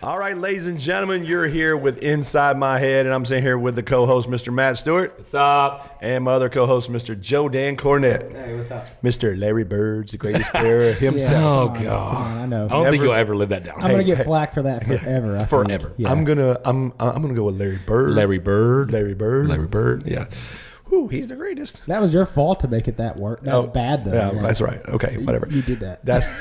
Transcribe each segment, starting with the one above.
All right, ladies and gentlemen, you're here with Inside My Head, and I'm sitting here with the co-host, Mr. Matt Stewart. What's up? And my other co-host, Mr. Joe Dan Cornett. Hey, what's up? Mr. Larry Bird's the greatest player himself. Oh, God. Come on, I know. I don't think you'll ever live that down. I'm gonna get flack for that forever. I think. Forever. Yeah. I'm gonna go with Larry Bird. Larry Bird. Larry Bird. Larry Bird. Yeah. Whew, he's the greatest. That was your fault to make it that bad, though. Yeah, that's right. Okay, whatever. You did that. That's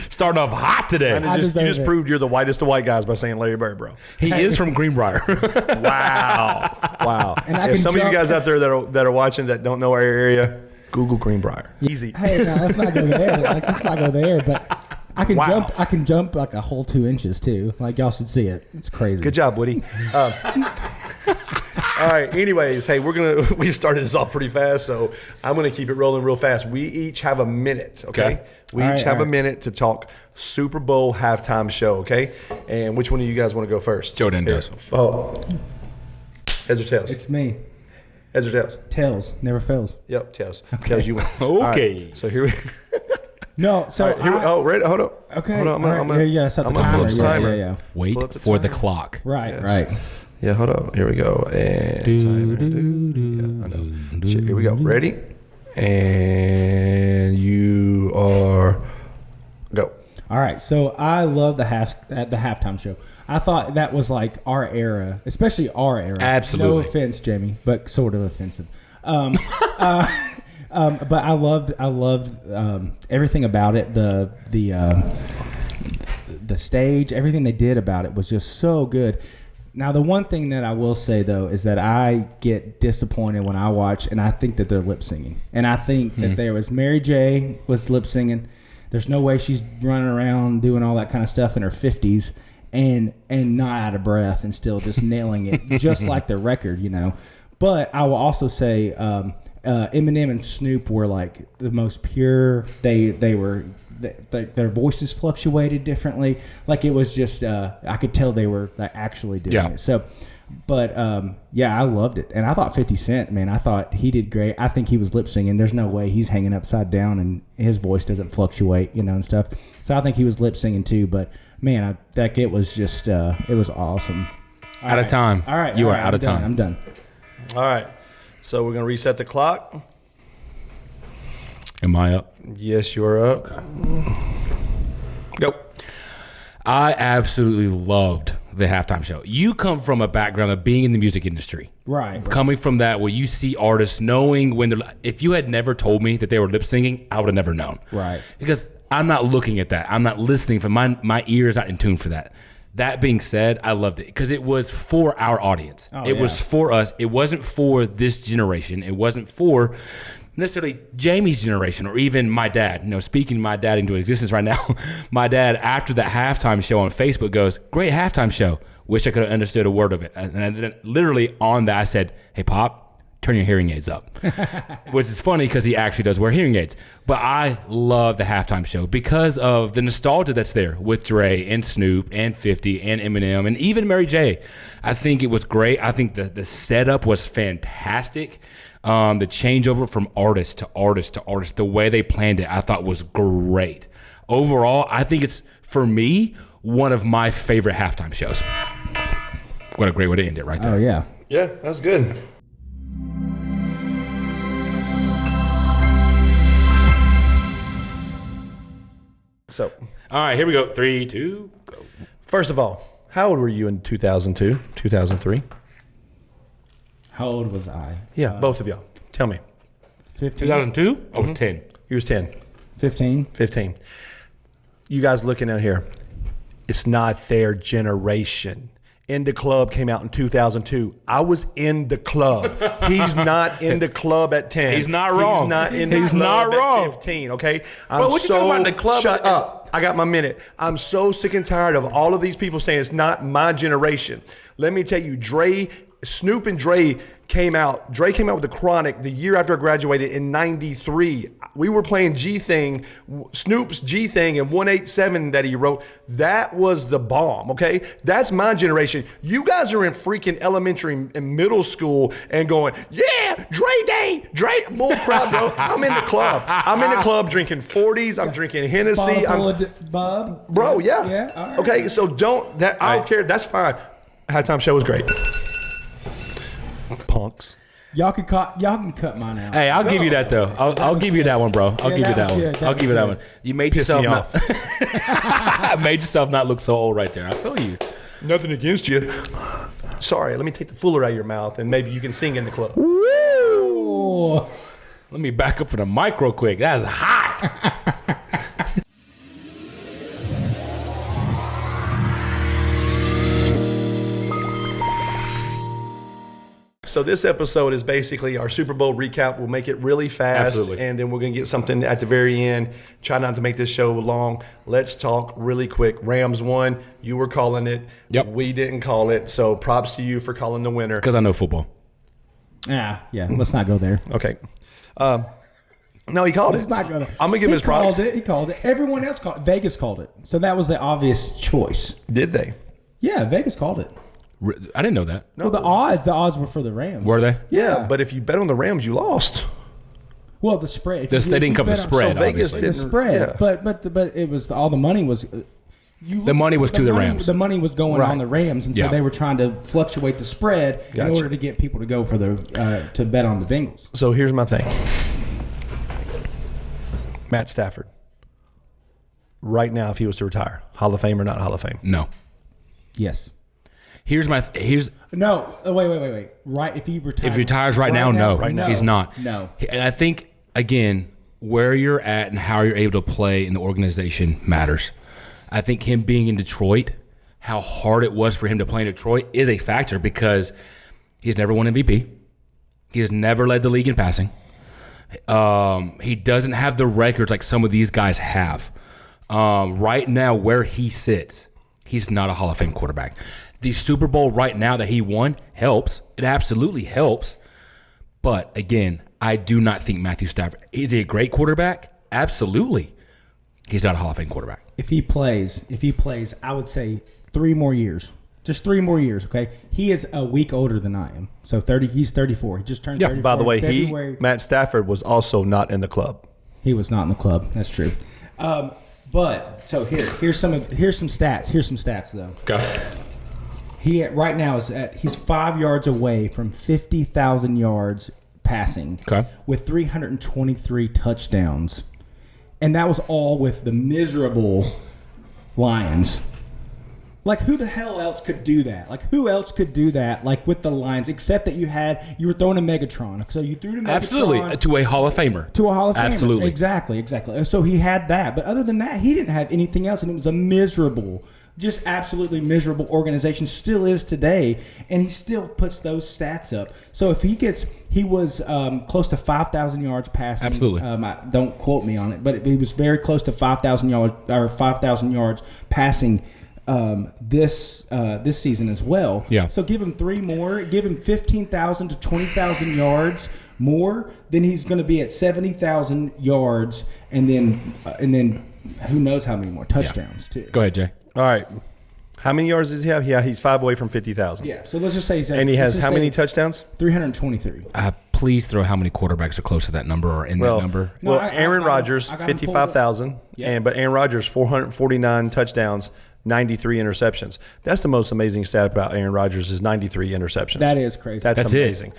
Starting off hot today. I you deserve just it. proved you're the whitest of white guys by saying Larry Bird, bro. He is from Greenbrier. Wow. And I if can some of you jump- guys out there that are watching that don't know our area, Google Greenbrier. Easy. Hey, now let's not go there. Let's not go there. But I can Wow. jump. I can jump like a whole 2 inches too. Like y'all should see it. It's crazy. Good job, Woody. All right. Anyways, hey, we started this off pretty fast, so I'm gonna keep it rolling real fast. We each have a minute, okay? We All each right, have all a right. minute to talk Super Bowl halftime show, okay? And which one of you guys want to go first? Joe Dan Here. does. Oh, heads or tails? It's me. Heads or tails? Tails never fails. Yep, tails. Tails, you win. Okay. All right, so here we. No. So All right, here we ready? Hold up. okay. Hold on. All right, yeah, set the I'm gonna pull timer. up the Yeah, timer. yeah. Wait Pull up the for the timer. clock. Right. Yes. Right. Yeah, hold on. Here we go. And yeah, I know. Shit, here we go. Ready? And you are go. All right, so I love the halftime show. I thought that was like our era, especially our era. Absolutely. No offense, Jamie, but sort of offensive. But I loved everything about it. The stage, everything they did about it was just so good. Now, the one thing that I will say, though, is that I get disappointed when I watch, and I think that they're lip singing. And I think that there was Mary J. was lip singing. There's no way she's running around doing all that kind of stuff in her 50s and not out of breath and still just nailing it, just like the record, you know. But I will also say Eminem and Snoop were like the most pure. Their voices fluctuated differently. Like it was just, I could tell they were like, actually doing it. So, but yeah, I loved it. And I thought 50 Cent, man, I thought he did great. I think he was lip singing. There's no way he's hanging upside down and his voice doesn't fluctuate, you know, and stuff. So I think he was lip singing too. But man, it was just, it was awesome. Out of time. All right. You all are right, out of time. I'm done. All right. So we're gonna reset the clock. Am I up? Yes, you are up. Go. I absolutely loved the halftime show. You come from a background of being in the music industry. Right. Coming from that, where you see artists knowing when they're. If you had never told me that they were lip singing, I would have never known. Right. Because I'm not looking at that. I'm not listening for my ear is not in tune for that. That being said, I loved it because it was for our audience. It was for us. It wasn't for this generation. It wasn't for necessarily Jamie's generation or even my dad. You know, speaking my dad into existence right now, my dad, after that halftime show on Facebook, goes, "Great halftime show. Wish I could have understood a word of it." And then literally on that, I said, "Hey, Pop, turn your hearing aids up." Which is funny because he actually does wear hearing aids. But I love the halftime show because of the nostalgia that's there with Dre and Snoop and 50 and Eminem and even Mary J. I think it was great. I think the setup was fantastic. The changeover from artist to artist to artist, the way they planned it, I thought was great. Overall, I think it's, for me, one of my favorite halftime shows. What a great way to end it right there. Oh, yeah. Yeah, that's good. So, All right, here we go. 3, 2, go. first of all, how old were you in 2002, 2003? How old was I? Yeah, both of y'all. Tell me. 15? 2002? I was 10. You was 10, 15? 15. You guys looking out here, it's not their generation. In the Club came out in 2002. I was in the club. He's not in the club at 10. He's not wrong. He's not in the He's club not at wrong. 15, okay? But what you talking about in the club? Shut up. I got my minute. I'm so sick and tired of all of these people saying it's not my generation. Let me tell you, Dre, Snoop and Dre came out. Dre came out with The Chronic the year after I graduated in 93. We were playing G-Thing, Snoop's G-Thing and 187 that he wrote. That was the bomb, okay? That's my generation. You guys are in freaking elementary and middle school and going, yeah, Dre Day, Dre, bull crap, bro. I'm in the club. I'm in the club drinking 40s. I'm drinking Hennessy. Bub. Bro, yeah. Yeah, all right. Okay, so I don't care. That's fine. Halftime show was great. Punks. Y'all can cut mine out. Hey, I'll give you that though. I'll give you that one, bro. I'll give you that one. I'll give you that one. You made yourself not look so old right there. I feel you. Nothing against you. Sorry, let me take the fuller out of your mouth and maybe you can sing in the club. Woo! Let me back up for the mic real quick. That is hot. So this episode is basically our Super Bowl recap. We'll make it really fast. Absolutely. And then we're going to get something at the very end. Try not to make this show long. Let's talk really quick. Rams won. You were calling it. Yep. We didn't call it. So props to you for calling the winner. Because I know football. Yeah. Let's not go there. Okay. No, he called Let's it. not go there. I'm going to give his props. He called it. Everyone else called it. Vegas called it. So that was the obvious choice. Did they? Yeah, Vegas called it. I didn't know that. No, well, the odds were for the Rams. Were they? Yeah, but if you bet on the Rams, you lost. Well, the spread. They didn't cover the spread, So Vegas obviously. The didn't. spread, Yeah. but it was all the money was. The money was to the Rams. The money was going Right. on the Rams, and so Yeah. they were trying to fluctuate the spread in Gotcha. order to get people to go for the to bet on the Bengals. So here's my thing. Matt Stafford. Right now, if he was to retire, Hall of Fame or not Hall of Fame? No. Yes. Here's No. Wait. Right. If he retires. if he retires right now, no. no. He's not. No. And I think, again, where you're at and how you're able to play in the organization matters. I think him being in Detroit, how hard it was for him to play in Detroit is a factor because he's never won MVP. He has never led the league in passing. He doesn't have the records like some of these guys have. Right now, where he sits, he's not a Hall of Fame quarterback. The Super Bowl right now that he won helps. It absolutely helps. But again, I do not think Matthew Stafford is he a great quarterback. Absolutely, he's not a Hall of Fame quarterback. If he plays, I would say 3 more years. Just 3 more years, okay? He is a week older than I am. So 30. He's 34. He just turned 34. By the way, in February. Matt Stafford was also not in the club. He was not in the club. That's true. But so here's some stats. Here's some stats though. Okay. Right now he's 5 yards away from 50,000 yards passing. Okay. With 323 touchdowns, and that was all with the miserable Lions. Like, who the hell else could do that? Like, who else could do that? Like, with the Lions, except that you were throwing a Megatron. So you threw the Megatron. Absolutely. To a Hall of Famer. To a Hall of Famer. Absolutely. Exactly. So he had that. But other than that, he didn't have anything else. And it was a miserable, just absolutely miserable organization. Still is today. And he still puts those stats up. So if he was close to 5,000 yards passing. Absolutely. Don't quote me on it. But he was very close to 5,000 yards passing this season as well. Yeah. So give him 3 more. Give him 15,000 to 20,000 yards more. Then he's going to be at 70,000 yards, and then who knows how many more touchdowns too. Go ahead, Jay. All right. How many yards does he have? Yeah, he's 5 away from 50,000. Yeah. So let's just say And he has how many touchdowns? 323. Please throw how many quarterbacks are close to that number or in that number. No, Aaron Rodgers, I got him 55,000. Yeah. But Aaron Rodgers, 449 touchdowns, 93 interceptions. That's the most amazing stat about Aaron Rodgers is 93 interceptions. That is crazy. That's it. amazing.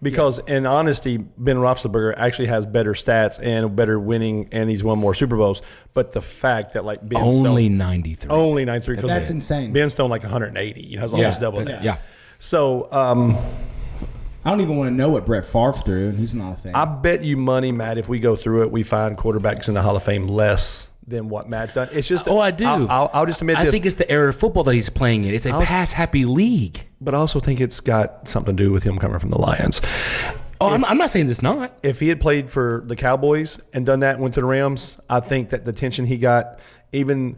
Because in honesty, Ben Roethlisberger actually has better stats and better winning, and he's won more Super Bowls. But the fact that like Ben Only Stone, 93. only 93, because That's insane. Ben Stone like 180. Has almost double that. Yeah. So I don't even want to know what Brett Favre threw, and he's not a fan. I bet you money, Matt, if we go through it, we find quarterbacks in the Hall of Fame less than what Matt's done. It's just I do. I'll just admit I this. think it's the era of football that he's playing in. It's a pass-happy league. But I also think it's got something to do with him coming from the Lions. I'm not saying it's not. If he had played for the Cowboys and done that and went to the Rams, I think that the attention he got, man,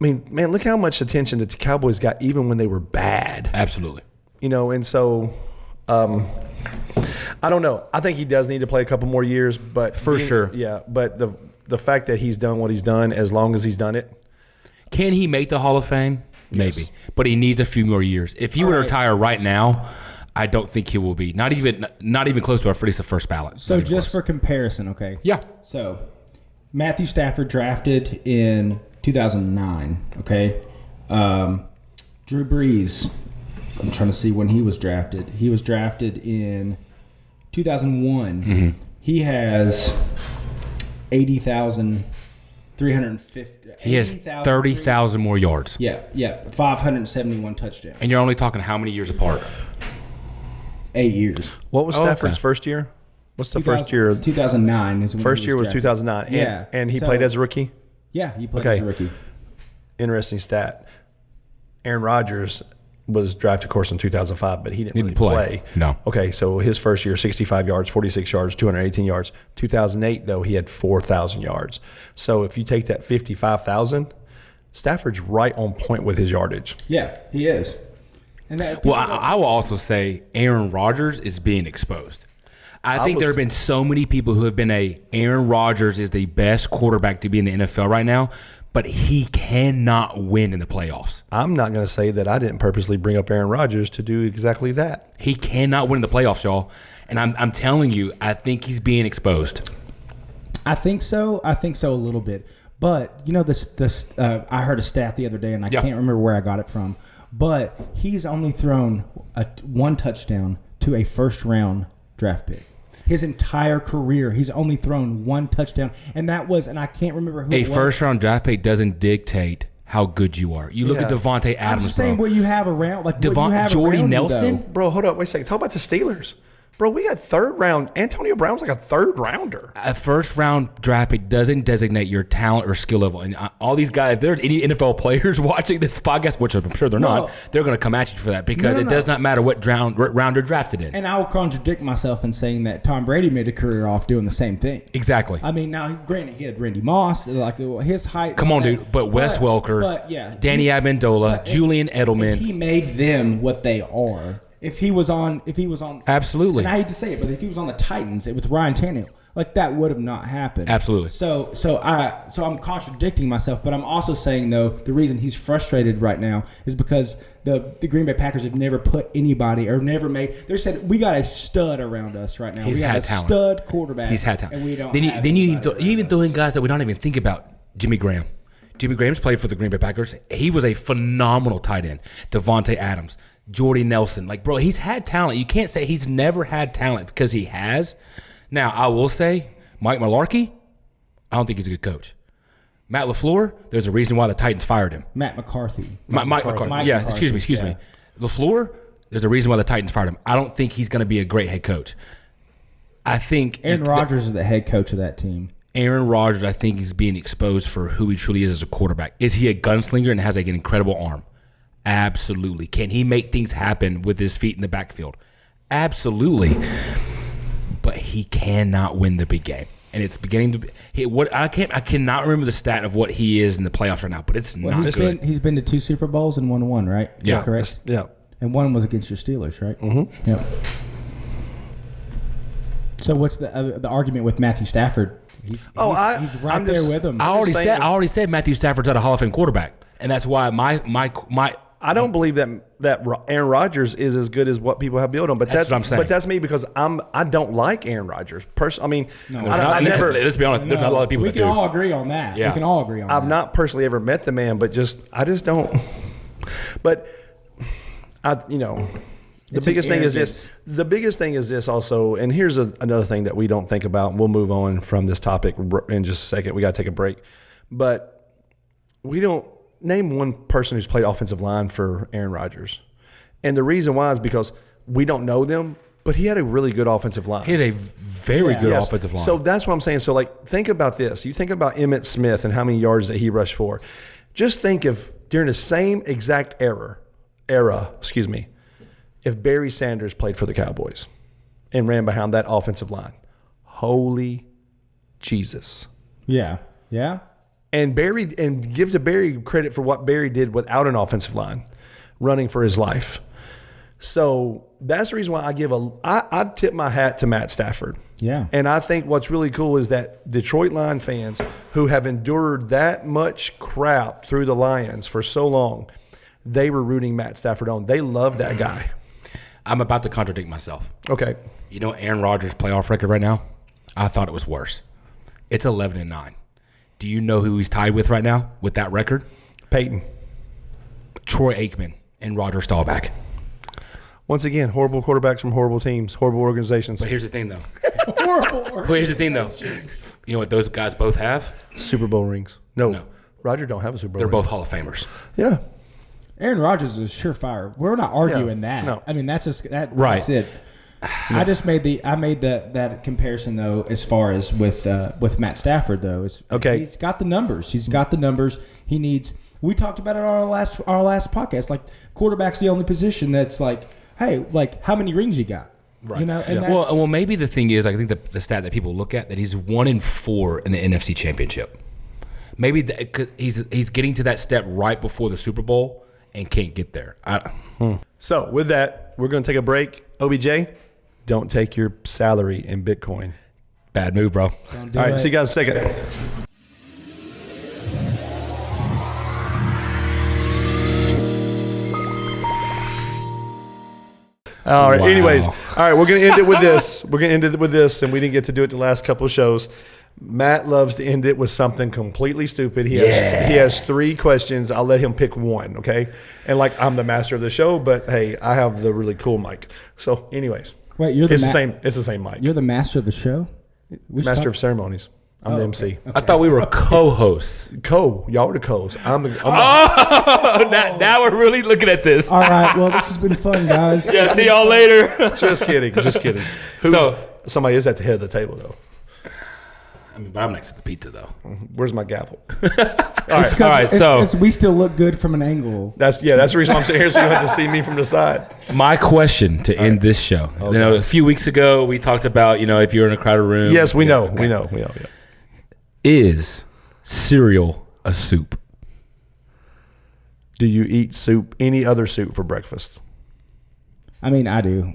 look how much attention the Cowboys got even when they were bad. Absolutely. and so I don't know. I think he does need to play a couple more years, but for sure. Yeah, but the fact that he's done what he's done, as long as he's done it. Can he make the Hall of Fame? Maybe. Yes. But he needs a few more years. If he were to retire right now, I don't think he will be. Not even close to at least the first ballot. So just for comparison, okay? Yeah. So Matthew Stafford drafted in 2009, okay? Drew Brees, I'm trying to see when he was drafted. He was drafted in 2001. Mm-hmm. He has 80,350. He has 30,000 more yards. Yeah, 571 touchdowns. And you're only talking how many years apart? 8 years. What was Stafford's first year? What's the first year? 2009 is when First he year was drafted. 2009. Yeah. And he played as a rookie? Yeah, he played Okay. as a rookie. Interesting stat. Aaron Rodgers was drafted, of course, in 2005, but he didn't really play. No. Okay, so his first year, 65 yards, 46 yards, 218 yards. 2008, though, he had 4,000 yards. So if you take that 55,000, Stafford's right on point with his yardage. Yeah, he is. And that, Well, I will also say Aaron Rodgers is being exposed. I think there have been so many people who have been Aaron Rodgers is the best quarterback to be in the NFL right now, but he cannot win in the playoffs. I'm not going to say that I didn't purposely bring up Aaron Rodgers to do exactly that. He cannot win in the playoffs, y'all. And I'm telling you, I think he's being exposed. I think so. I think so a little bit. But, this I heard a stat the other day, and I can't remember where I got it from. But he's only thrown one touchdown to a first-round draft pick. His entire career, he's only thrown one touchdown, and that was, and I can't remember who it was. A first-round draft pick doesn't dictate how good you are. You look at Devontae Adams, I'm just saying what you have around, like what you have Jordy around Nelson. You, though. Bro, hold up. Wait a second. Talk about the Steelers. Bro, we got third round. Antonio Brown's like a third rounder. A first-round draft pick doesn't designate your talent or skill level. And all these guys, if there's any NFL players watching this podcast, which I'm sure they're not, they're going to come at you for that because it does not matter what round they're drafted in. And I'll contradict myself in saying that Tom Brady made a career off doing the same thing. Exactly. I mean, now, granted, he had Randy Moss, like his height. Come on, dude. But Wes Welker, Danny Amendola, Julian Edelman. If he made them what they are. If he was on, absolutely. And I hate to say it, but if he was on the Titans with Ryan Tannehill, like that would have not happened. Absolutely. So I'm contradicting myself, but I'm also saying though the reason he's frustrated right now is because the Green Bay Packers have never put anybody or never made. They said we got a stud around us right now. He's we had have a talent. stud quarterback. He's had talent. And we don't. Then you even throw in guys that we don't even think about. Jimmy Graham. Jimmy Graham's played for the Green Bay Packers. He was a phenomenal tight end. Devontae Adams. Jordy Nelson. Like, bro, he's had talent. You can't say he's never had talent because he has. Now, I will say, Mike Mularkey, I don't think he's a good coach. Matt LaFleur, there's a reason why the Titans fired him. Matt McCarthy. Mike McCarthy. Yeah, McCarthy. excuse me. LaFleur, there's a reason why the Titans fired him. I don't think he's going to be a great head coach. I think Aaron Rodgers is the head coach of that team. Aaron Rodgers, I think, is being exposed for who he truly is as a quarterback. Is he a gunslinger and has an incredible arm? Absolutely. Can he make things happen with his feet in the backfield? Absolutely. But he cannot win the big game. And it's beginning to be I cannot remember the stat of what he is in the playoffs right now, but it's not good. He's been to 2 Super Bowls and won one, right? Yeah. Correct? Yeah. And one was against your Steelers, right? Mm-hmm. Yep. So what's the argument with Matthew Stafford? He's right there with him. I already said Matthew Stafford's not a Hall of Fame quarterback. And that's why my I don't believe that Aaron Rodgers is as good as what people have built him, but that's what I'm saying. But that's me because I don't like Aaron Rodgers. I mean, I never. Let's be honest. There's not a lot of people we that can do. all agree on that. Yeah. We can all agree on that. I've not personally ever met the man, but I just don't. But the biggest thing is this. The biggest thing is this also, and here's another thing that we don't think about. And we'll move on from this topic in just a second. We got to take a break, but we don't. Name one person who's played offensive line for Aaron Rodgers. And the reason why is because we don't know them, but he had a really good offensive line. He had a very good offensive line. So that's what I'm saying. So, think about this. You think about Emmitt Smith and how many yards that he rushed for. Just think if during the same exact era, if Barry Sanders played for the Cowboys and ran behind that offensive line. Holy Jesus. Yeah. Yeah. And give to Barry credit for what Barry did without an offensive line, running for his life. So that's the reason why I tip my hat to Matt Stafford. Yeah. And I think what's really cool is that Detroit Lion fans who have endured that much crap through the Lions for so long, they were rooting Matt Stafford on. They love that guy. I'm about to contradict myself. Okay. You know Aaron Rodgers' playoff record right now? I thought it was worse. It's 11-9. Do you know who he's tied with right now with that record? Peyton. Troy Aikman and Roger Staubach. Once again, horrible quarterbacks from horrible teams, horrible organizations. But here's the thing, though. Horrible. Well, here's the thing, though. You know what those guys both have? Super Bowl rings. No. Roger don't have a Super Bowl They're ring. both Hall of Famers. Yeah. Aaron Rodgers is surefire. We're not arguing that. No. I mean, that's just that. Right. That's it. I just made that comparison though, as far as with Matt Stafford though. Okay. He's got the numbers. He's got the numbers. He needs. We talked about it on our last podcast. Like quarterback's the only position that's like, hey, like how many rings you got? Right. You know. And Yeah. Well, maybe the thing is, I think the stat that people look at that he's 1-4 in the NFC Championship. Maybe cause he's getting to that step right before the Super Bowl and can't get there. So with that, we're going to take a break. OBJ, don't take your salary in Bitcoin. Bad move, bro. Don't do All right, it. see you guys in a second. All right. Wow. Anyways, all right, we're going to end it with this. We're going to end it with this, and we didn't get to do it the last couple of shows. Matt loves to end it with something completely stupid. He has 3 questions. I'll let him pick one, okay? And like I'm the master of the show, but hey, I have the really cool mic. So, anyways, Wait, you're the it's the same mic. You're the master of the show. Master of ceremonies. I'm the MC. I thought we were co-hosts. Y'all are the co's. I'm Now we're really looking at this. All right. Well, this has been fun, guys. Yeah, see y'all later. just kidding. Somebody is at the head of the table though. I mean, but I'm next to the pizza, though. Where's my gavel? All right. So we still look good from an angle. That's the reason why I'm sitting here, so you don't have to see me from the side. my question to end this show. Okay. You know, a few weeks ago we talked about if you're in a crowded room. Yes, we know. Okay. We know. Yeah. Is cereal a soup? Do you eat soup, any other soup for breakfast? I mean, I do.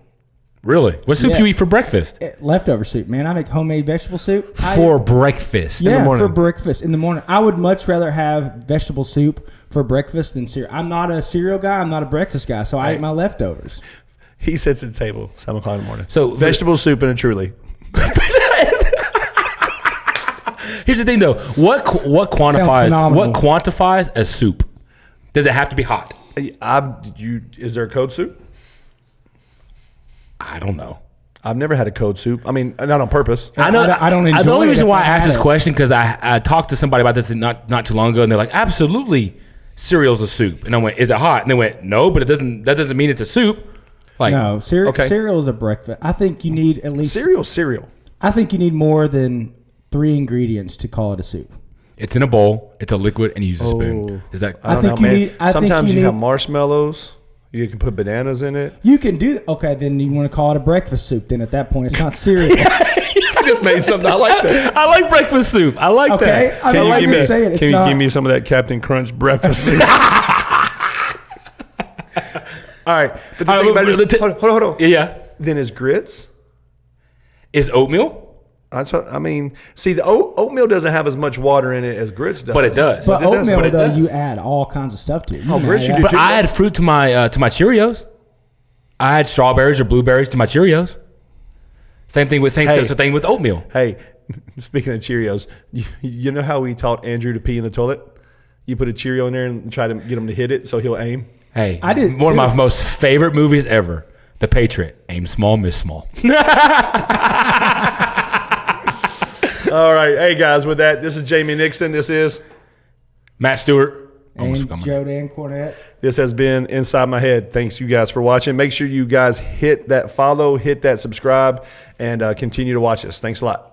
Really? What soup Yeah. you eat for breakfast? Leftover soup, man. I make homemade vegetable soup. For breakfast. Yeah, morning. for breakfast in the morning. I would much rather have vegetable soup for breakfast than cereal. I'm not a cereal guy. I'm not a breakfast guy, so I eat my leftovers. He sits at the table 7 o'clock in the morning. So vegetable soup and a Truly. Here's the thing, though. What quantifies a soup? Does it have to be hot? Is there a code soup? I don't know. I've never had a code soup. I mean, not on purpose. I know. I don't enjoy The only it reason if why I I asked had this it. question because I talked to somebody about this not too long ago, and they're like, "Absolutely, cereal's a soup." And I went, "Is it hot?" And they went, "No, but that doesn't mean it's a soup." Like, No, cereal. Okay. Cereal is a breakfast. I think you need at least. Cereal. I think you need more than 3 ingredients to call it a soup. it's in a bowl, it's a liquid, and you use a spoon. Is that? I don't think know, you man. need- I think Sometimes you you have need- marshmallows. You can put bananas in it. You can do. Okay, then you want to call it a breakfast soup. Then at that point, it's not cereal. I just made something. I like that. I like breakfast soup. I like Okay, that. I mean, like give you're me, saying, it's can you not. give me some of that Captain Crunch breakfast soup? All right. But the All thing right, about it is, hold on. Yeah. Then is grits. Is oatmeal? That's what, I mean, see, the oatmeal doesn't have as much water in it as grits does. But it does. But it does, oatmeal, but it though, does. you add all kinds of stuff to it. Oh, grits you do But too. I add fruit to my Cheerios. I add strawberries or blueberries to my Cheerios. Same thing with oatmeal. Hey, speaking of Cheerios, you know how we taught Andrew to pee in the toilet? You put a Cheerio in there and try to get him to hit it so he'll aim. Hey, I did- one of my most favorite movies ever, The Patriot. Aim small, miss small. All right. Hey, guys, with that, this is Jamie Nixon. This is Matt Stewart. And Joe Dan Cornette. This has been Inside My Head. Thanks, you guys, for watching. Make sure you guys hit that follow, hit that subscribe, and continue to watch us. Thanks a lot.